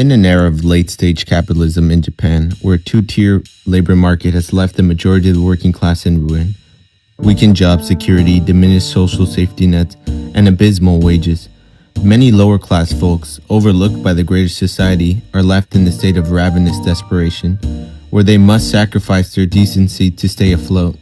In an era of late-stage capitalism in Japan, where a two-tier labor market has left the majority of the working class in ruin, weakened job security, diminished social safety nets, and abysmal wages, many lower-class folks, overlooked by the greater society, are left in the state of ravenous desperation, where they must sacrifice their decency to stay afloat.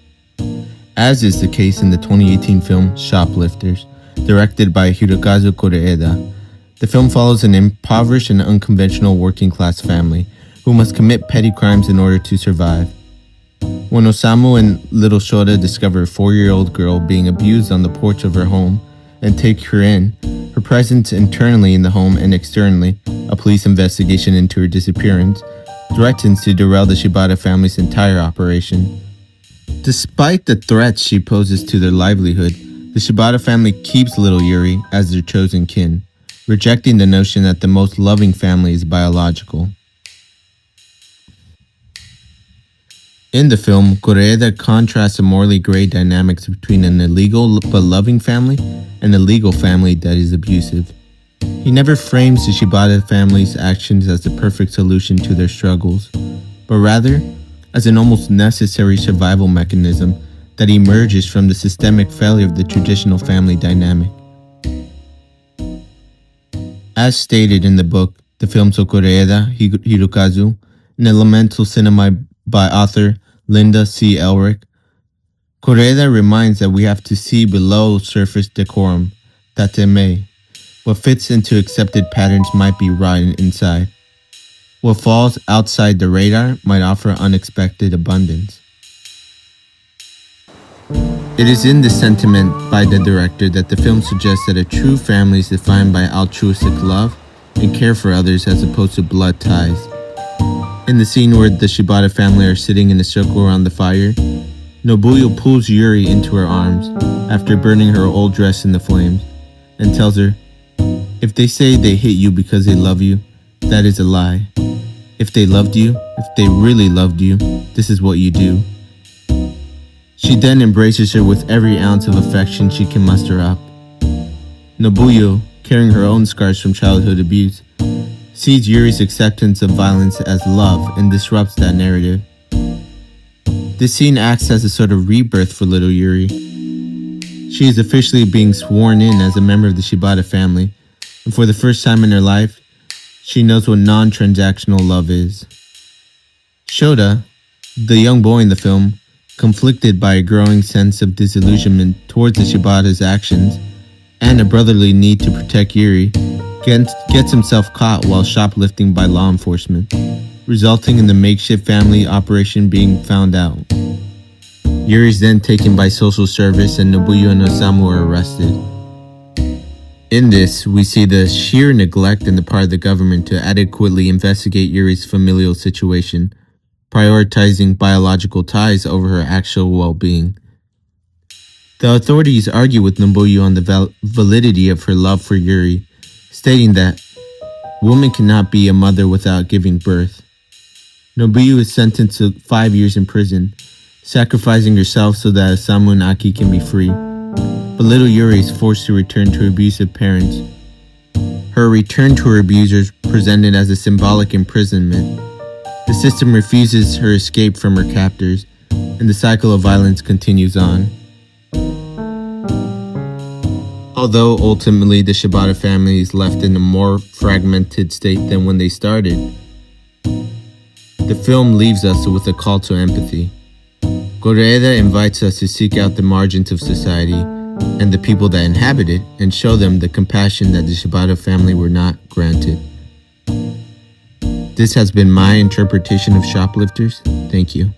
As is the case in the 2018 film Shoplifters, directed by Hirokazu Koreeda. The film follows an impoverished and unconventional working-class family who must commit petty crimes in order to survive. When Osamu and little Shota discover a 4-year-old girl being abused on the porch of her home and take her in, her presence internally in the home and externally, a police investigation into her disappearance, threatens to derail the Shibata family's entire operation. Despite the threats she poses to their livelihood, the Shibata family keeps little Yuri as their chosen kin, rejecting the notion that the most loving family is biological. In the film, Koreeda contrasts the morally gray dynamics between an illegal but loving family and a legal family that is abusive. He never frames the Shibata family's actions as the perfect solution to their struggles, but rather as an almost necessary survival mechanism that emerges from the systemic failure of the traditional family dynamic. As stated in the book, The Films of Koreeda Hirokazu, an elemental cinema by author Linda C. Elric, Koreeda reminds that we have to see below surface decorum, tateme. What fits into accepted patterns might be rotten inside. What falls outside the radar might offer unexpected abundance. It is in this sentiment by the director that the film suggests that a true family is defined by altruistic love and care for others as opposed to blood ties. In the scene where the Shibata family are sitting in a circle around the fire, Nobuyo pulls Yuri into her arms after burning her old dress in the flames and tells her, "If they say they hate you because they love you, that is a lie. If they loved you, if they really loved you, this is what you do." She then embraces her with every ounce of affection she can muster up. Nobuyo, carrying her own scars from childhood abuse, sees Yuri's acceptance of violence as love and disrupts that narrative. This scene acts as a sort of rebirth for little Yuri. She is officially being sworn in as a member of the Shibata family, and for the first time in her life, she knows what non-transactional love is. Shota, the young boy in the film, conflicted by a growing sense of disillusionment towards the Shibata's actions and a brotherly need to protect Yuri, gets himself caught while shoplifting by law enforcement, resulting in the makeshift family operation being found out. Yuri is then taken by social service and Nobuyo and Osamu are arrested. In this, we see the sheer neglect on the part of the government to adequately investigate Yuri's familial situation, prioritizing biological ties over her actual well-being. The authorities argue with Nobuyo on the validity of her love for Yuri, stating that woman cannot be a mother without giving birth. Nobuyo is sentenced to 5 years in prison, sacrificing herself so that Osamu and Aki can be free. But little Yuri is forced to return to her abusive parents. Her return to her abusers presented as a symbolic imprisonment. The system refuses her escape from her captors, and the cycle of violence continues on. Although ultimately the Shibata family is left in a more fragmented state than when they started, the film leaves us with a call to empathy. Koreeda invites us to seek out the margins of society and the people that inhabit it and show them the compassion that the Shibata family were not granted. This has been my interpretation of Shoplifters. Thank you.